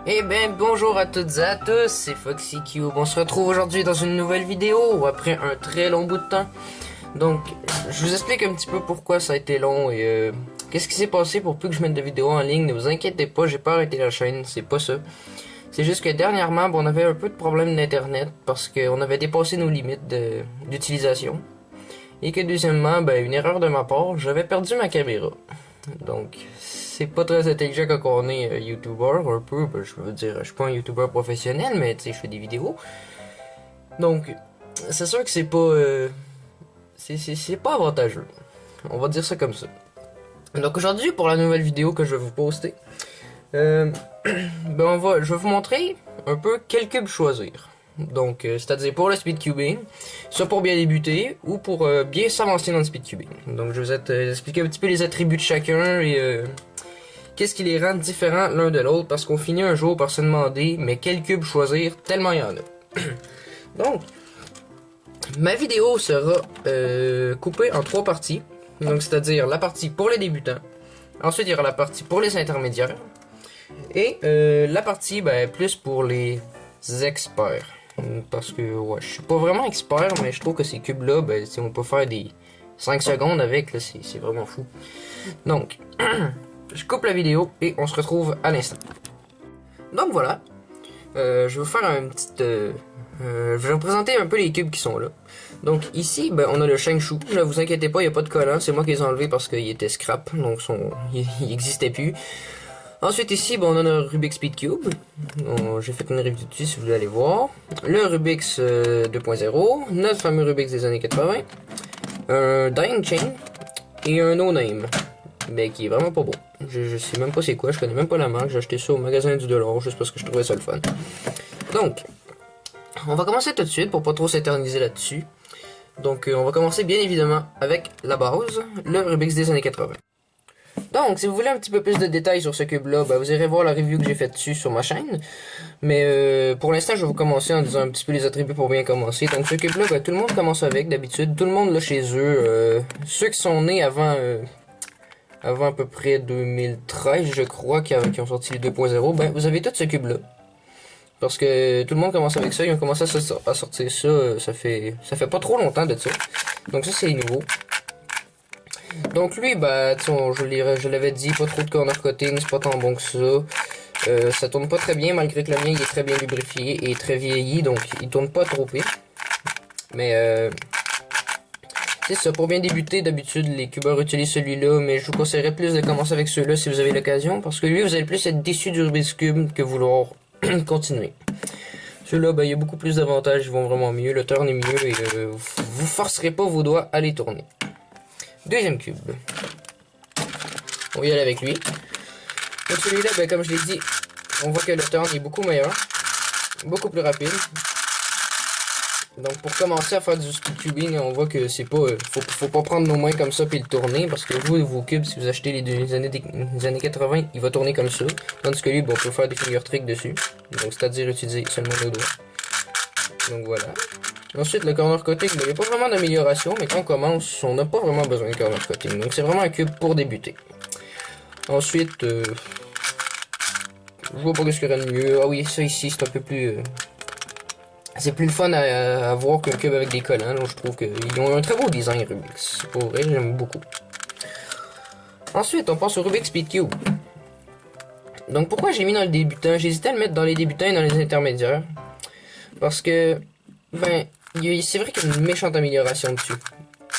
Eh ben bonjour à toutes et à tous, c'est Foxy Cube. On se retrouve aujourd'hui dans une nouvelle vidéo après un très long bout de temps. Donc, je vous explique un petit peu pourquoi ça a été long et qu'est-ce qui s'est passé pour plus que je mette de vidéos en ligne. Ne vous inquiétez pas, j'ai pas arrêté la chaîne, c'est pas ça. C'est juste que dernièrement, on avait un peu de problème d'internet parce qu'on avait dépassé nos limites d'utilisation. Et que deuxièmement, une erreur de ma part, j'avais perdu ma caméra. Donc, c'est pas très intelligent quand on est YouTuber, un peu, je veux dire, je suis pas un YouTuber professionnel, mais tu sais, je fais des vidéos. Donc, c'est sûr que c'est pas, c'est pas avantageux. On va dire ça comme ça. Donc aujourd'hui, pour la nouvelle vidéo que je vais vous poster, je vais vous montrer un peu quel cube choisir. Donc, c'est-à-dire pour le speedcubing, soit pour bien débuter ou pour bien s'avancer dans le speedcubing. Donc, je vais vous expliquer un petit peu les attributs de chacun et qu'est-ce qui les rend différents l'un de l'autre, parce qu'on finit un jour par se demander, mais quel cube choisir, tellement il y en a. Donc, ma vidéo sera coupée en 3 parties. Donc, c'est-à-dire la partie pour les débutants, ensuite il y aura la partie pour les intermédiaires, et la partie plus pour les experts. Parce que ouais, je suis pas vraiment expert, mais je trouve que ces cubes-là, si on peut faire des 5 secondes avec, là, c'est vraiment fou. Donc, je coupe la vidéo et on se retrouve à l'instant. Donc voilà, je vais vous faire un petit... je vais vous présenter un peu les cubes qui sont là. Donc ici, on a le Shengshu. Ne vous inquiétez pas, il n'y a pas de collant. C'est moi qui les ai enlevés parce qu'il était scrap, donc il n'existait plus. Ensuite ici, on a notre Rubik's Speed Cube. J'ai fait une review dessus si vous voulez aller voir. Le Rubik's 2.0, notre fameux Rubik's des années 80, un Dying Chain et un No Name, mais qui est vraiment pas beau. Je sais même pas c'est quoi, je connais même pas la marque. J'ai acheté ça au magasin du dollar juste parce que je trouvais ça le fun. Donc, on va commencer tout de suite pour pas trop s'éterniser là-dessus. Donc, on va commencer bien évidemment avec la base, le Rubik's des années 80. Donc, si vous voulez un petit peu plus de détails sur ce cube-là, vous irez voir la review que j'ai faite dessus sur ma chaîne. Mais pour l'instant, je vais vous commencer en disant un petit peu les attributs pour bien commencer. Donc, ce cube-là, tout le monde commence avec d'habitude. Tout le monde l'a chez eux. Ceux qui sont nés avant à peu près 2013, je crois, qui ont sorti les 2.0, vous avez tout ce cube-là. Parce que tout le monde commence avec ça, ils ont commencé à sortir ça, ça fait pas trop longtemps de ça. Donc ça, c'est nouveau. Donc lui, je l'avais dit, pas trop de corner cutting, c'est pas tant bon que ça. Ça tourne pas très bien, malgré que le mien, il est très bien lubrifié et très vieilli, donc il tourne pas trop pire. Mais c'est ça, pour bien débuter, d'habitude, les cubeurs utilisent celui-là, mais je vous conseillerais plus de commencer avec ceux-là si vous avez l'occasion, parce que lui, vous allez plus être déçu du Rubik's Cube que vouloir continuer. Ceux-là, il y a beaucoup plus d'avantages, ils vont vraiment mieux, le turn est mieux et vous forcerez pas vos doigts à les tourner. Deuxième cube. On va y aller avec lui. Donc celui-là, comme je l'ai dit, on voit que le turn est beaucoup meilleur, beaucoup plus rapide. Donc pour commencer à faire du speedcubing, on voit que c'est pas, faut pas prendre nos mains comme ça puis le tourner, parce que vos cubes, si vous achetez les années 80, il va tourner comme ça. Tandis que lui, on peut faire des finger tricks dessus. Donc c'est-à-dire utiliser seulement nos doigts. Donc voilà. Ensuite, le corner cutting, il n'y a pas vraiment d'amélioration, mais quand on commence, on n'a pas vraiment besoin de corner cutting. Donc c'est vraiment un cube pour débuter. Ensuite, je vois pas ce qu'il y aurait de mieux. Ah oui, ça ici, c'est un peu plus... c'est plus le fun à voir qu'un cube avec des collants. Donc je trouve qu'ils ont un très beau design Rubik's. Pour vrai, j'aime beaucoup. Ensuite, on passe au Rubik's Speed Cube. Donc pourquoi j'ai mis dans le débutant? J'hésitais à le mettre dans les débutants et dans les intermédiaires. Parce que, c'est vrai qu'il y a une méchante amélioration dessus.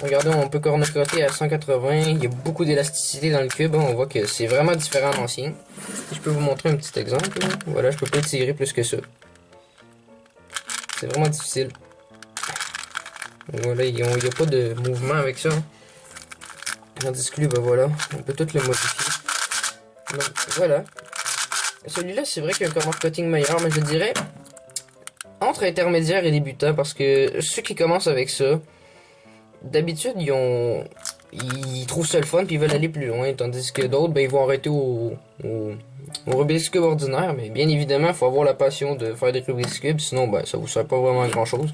Regardez, on peut corner cutter à 180, il y a beaucoup d'élasticité dans le cube, on voit que c'est vraiment différent de l'ancien. Je peux vous montrer un petit exemple, là. Voilà, je peux pas tirer plus que ça. C'est vraiment difficile. Voilà, il n'y a pas de mouvement avec ça. Tandis que lui, voilà, on peut tout le modifier. Donc, voilà. Celui-là, c'est vrai qu'il y a un corner cutting meilleur, mais je dirais entre intermédiaire et débutant, parce que ceux qui commencent avec ça, d'habitude, ils trouvent ça le fun puis ils veulent aller plus loin, tandis que d'autres, ils vont arrêter au Rubik's Cube ordinaire, mais bien évidemment, il faut avoir la passion de faire des Rubik's Cube, sinon, ça vous sert pas vraiment à grand chose.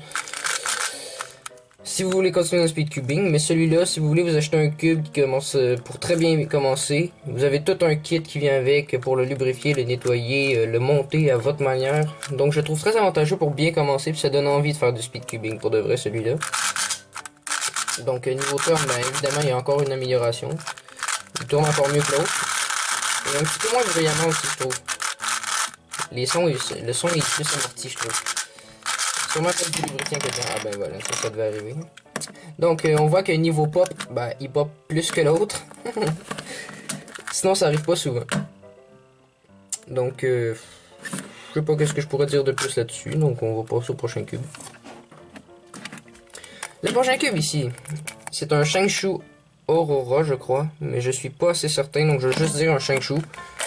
si vous voulez continuer le speed cubing, mais celui-là, si vous voulez vous acheter un cube qui commence pour très bien commencer, vous avez tout un kit qui vient avec pour le lubrifier, le nettoyer, le monter à votre manière. Donc je trouve très avantageux pour bien commencer, puis ça donne envie de faire du speed cubing pour de vrai celui-là. Donc niveau turn, ben, évidemment il y a encore une amélioration. Il tourne encore mieux que l'autre. Et un petit peu moins brillamment aussi je trouve. Le son est plus amorti je trouve. Sûrement pas du lubrifiant que dedans. Ah ben voilà, ça devait arriver. Donc on voit que niveau pop, ben, il pop plus que l'autre. Sinon ça arrive pas souvent. Donc je sais pas qu'est-ce que je pourrais dire de plus là-dessus. Donc on va passer au prochain cube. Le prochain cube ici, c'est un Shangshu Aurora je crois. Mais je suis pas assez certain, donc je vais juste dire un Shangshu.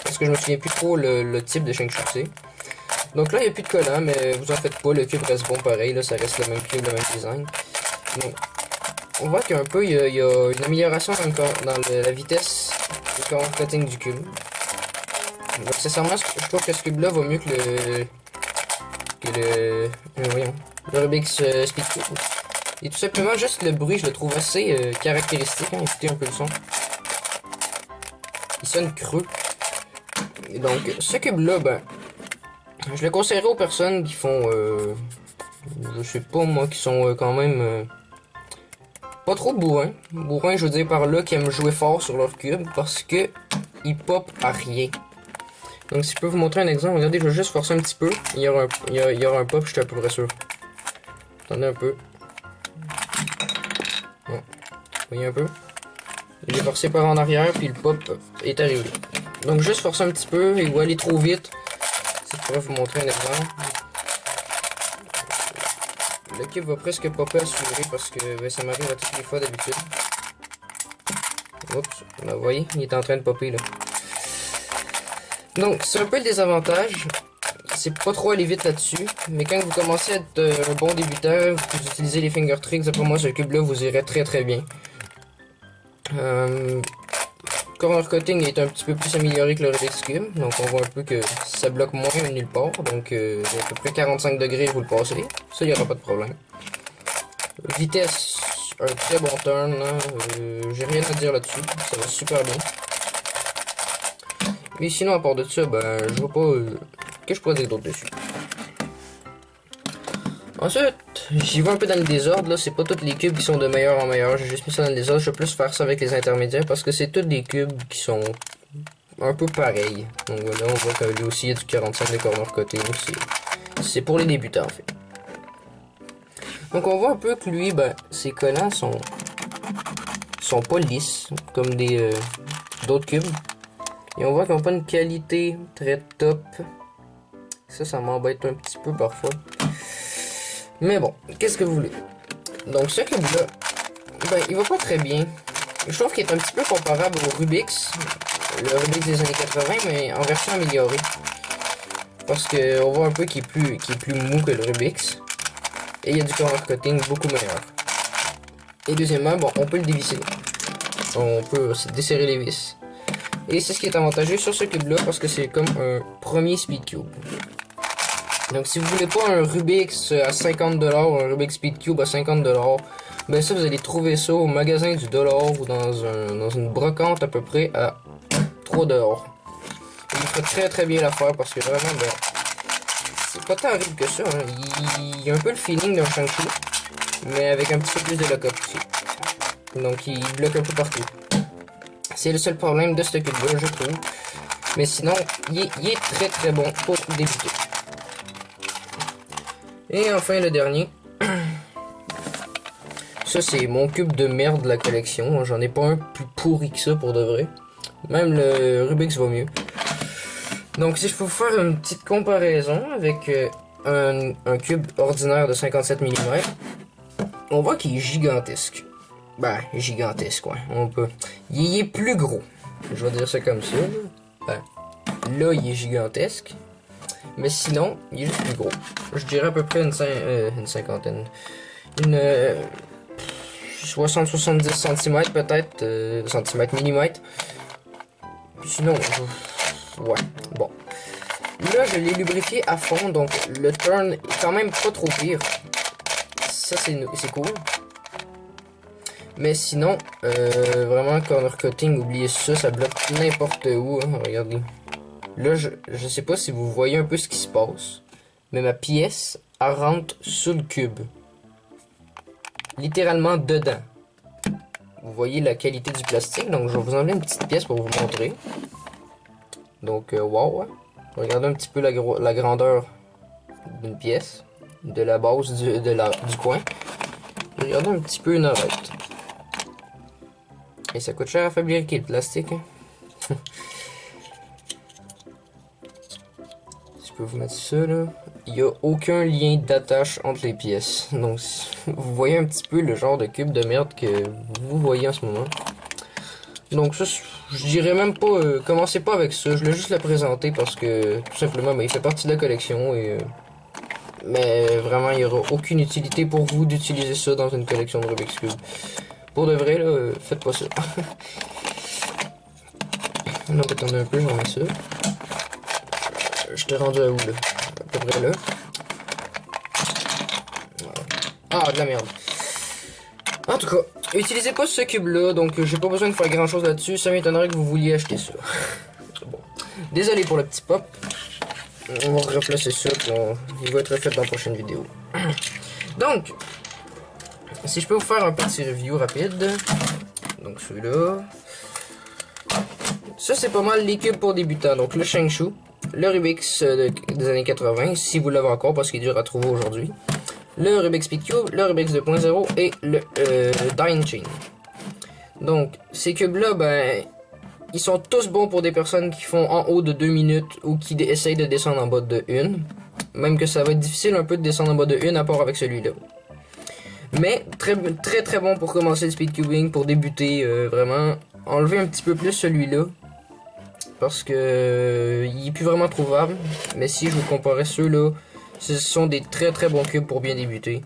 Parce que je me souviens plus trop le type de Shangshu que c'est. Donc là, il n'y a plus de collant, mais vous en faites pas, le cube reste bon pareil, là, ça reste le même cube, le même design. Donc, on voit qu'un peu, il y a une amélioration dans la vitesse du corner cutting du cube. Donc, sincèrement, je trouve que ce cube-là va mieux que le Rubik's Speed Cube. Et tout simplement, juste le bruit, je le trouve assez caractéristique, hein, écoutez un peu le son. Il sonne creux. Et donc, ce cube-là, ben... je le conseillerais aux personnes qui font, je sais pas moi, qui sont quand même pas trop bourrins. Bourrins, je veux dire par là, qui aiment jouer fort sur leur cube parce que ils pop à rien. Donc si je peux vous montrer un exemple, regardez, je vais juste forcer un petit peu. Il y aura un pop, je suis à peu près sûr. Attendez un peu. Bon. Vous voyez un peu? Il est forcé par en arrière, puis le pop est arrivé. Donc juste forcer un petit peu, et vous allez trop vite. Si je pourrais vous montrer un exemple. Le cube va presque popper à suivre parce que ben, ça m'arrive à toutes les fois d'habitude. Oups, là, vous voyez, il est en train de popper là. Donc c'est un peu le désavantage. C'est pas trop aller vite là-dessus. Mais quand vous commencez à être un bon débutant, vous utilisez les finger tricks, après moi ce cube là vous irez très très bien. Corner cutting est un petit peu plus amélioré que le Rubik's Cube, donc on voit un peu que ça bloque moins nulle part, donc à peu près 45 degrés vous le passez, ça il n'y aura pas de problème. Vitesse, un très bon turn, hein. J'ai rien à dire là-dessus, ça va super bien. Mais sinon à part de ça, ben je vois pas que je pourrais dire d'autre dessus. Ensuite, j'y vais un peu dans le désordre, là, c'est pas tous les cubes qui sont de meilleur en meilleur, j'ai juste mis ça dans le désordre, je vais plus faire ça avec les intermédiaires parce que c'est tous des cubes qui sont un peu pareils. Donc voilà, on voit que lui aussi il y a du 45 de corner côté, c'est pour les débutants en fait. Donc on voit un peu que lui, ben, ses collants sont pas lisses, comme des d'autres cubes. Et on voit qu'ils n'ont pas une qualité très top. Ça m'embête un petit peu parfois. Mais bon, qu'est-ce que vous voulez? Donc ce cube-là, ben, il va pas très bien. Je trouve qu'il est un petit peu comparable au Rubik's. Le Rubik's des années 80, mais en version améliorée. Parce que on voit un peu qu'il est plus mou que le Rubik's. Et il y a du corner cutting beaucoup meilleur. Et deuxièmement, bon, on peut le dévisser. On peut desserrer les vis. Et c'est ce qui est avantageux sur ce cube-là, parce que c'est comme un premier Speed Cube. Donc si vous voulez pas un Rubik's à 50$, un Rubik's Speed Cube à 50$, ben ça vous allez trouver ça au magasin du dollar ou dans une brocante à peu près à 3$. Il fait très très bien l'affaire parce que vraiment ben, c'est pas tant horrible que ça, hein. Il y a un peu le feeling d'un Shangshu, mais avec un petit peu plus de lock-up aussi. Donc il bloque un peu partout. C'est le seul problème de ce cube-là, je trouve. Mais sinon, il est très très bon pour débuter. Et enfin le dernier. Ça c'est mon cube de merde de la collection. J'en ai pas un plus pourri que ça pour de vrai. Même le Rubik's va mieux. Donc si je peux vous faire une petite comparaison avec un cube ordinaire de 57 mm. On voit qu'il est gigantesque. Ben, gigantesque, ouais. On peut. Il est plus gros. Je vais dire ça comme ça. Ben, là, il est gigantesque. Mais sinon, il est juste plus gros. Je dirais à peu près une cinquantaine. Une 60-70 cm peut-être. Centimètres, millimètres. Sinon, ouais. Bon. Là, je l'ai lubrifié à fond. Donc, le turn est quand même pas trop pire. Ça, c'est cool. Mais sinon, vraiment corner cutting, oubliez ça, ça bloque n'importe où, hein, regardez. Là, je sais pas si vous voyez un peu ce qui se passe, mais ma pièce, elle rentre sous le cube. Littéralement dedans. Vous voyez la qualité du plastique, donc je vais vous enlever une petite pièce pour vous montrer. Donc, wow, hein. Regardez un petit peu la grandeur d'une pièce, de la base du coin. Regardez un petit peu une arête. Et ça coûte cher à fabriquer le plastique, hein. Si je peux vous mettre ça là, il n'y a aucun lien d'attache entre les pièces. Donc vous voyez un petit peu le genre de cube de merde que vous voyez en ce moment. Donc ça, je dirais même pas, commencez pas avec ça, je voulais juste le présenter parce que tout simplement il fait partie de la collection et mais vraiment il n'y aura aucune utilité pour vous d'utiliser ça dans une collection de Rubik's Cube. Pour de vrai là, faites pas ça. Donc attendez un peu, j'en mets ça. Je t'ai rendu à où là? À peu près là. Ah, de la merde. En tout cas, utilisez pas ce cube là, donc j'ai pas besoin de faire grand chose là-dessus. Ça m'étonnerait que vous vouliez acheter ça. Bon. Désolé pour le petit pop. On va replacer ça, puis il va être fait dans la prochaine vidéo. Donc, si je peux vous faire un petit review rapide. Donc celui-là. Ça c'est pas mal les cubes pour débutants. Donc le Shengshu, le Rubik's des années 80, si vous l'avez encore parce qu'il est dur à trouver aujourd'hui. Le Rubik's Speed Cube, le Rubik's 2.0 et le Dying Chain. Donc ces cubes là, ben ils sont tous bons pour des personnes qui font en haut de 2 minutes ou qui essayent de descendre en bas de 1. Même que ça va être difficile un peu de descendre en bas de 1 à part avec celui-là. Mais très bon pour commencer le speed cubing, pour débuter vraiment. Enlever un petit peu plus celui-là. Parce que il est plus vraiment trouvable. Mais si je vous comparais ceux-là, ce sont des très bons cubes pour bien débuter.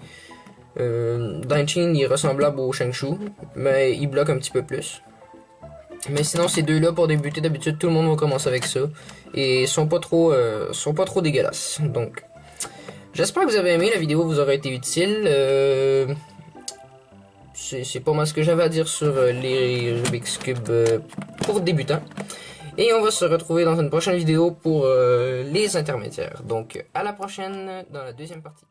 Danchin il est ressemblable au Shengshu, mais il bloque un petit peu plus. Mais sinon ces deux-là pour débuter, d'habitude tout le monde va commencer avec ça. Et sont pas trop dégueulasses. Donc j'espère que vous avez aimé, la vidéo vous aura été utile. C'est pas mal ce que j'avais à dire sur les Rubik's Cube pour débutants. Et on va se retrouver dans une prochaine vidéo pour les intermédiaires. Donc à la prochaine dans la deuxième partie.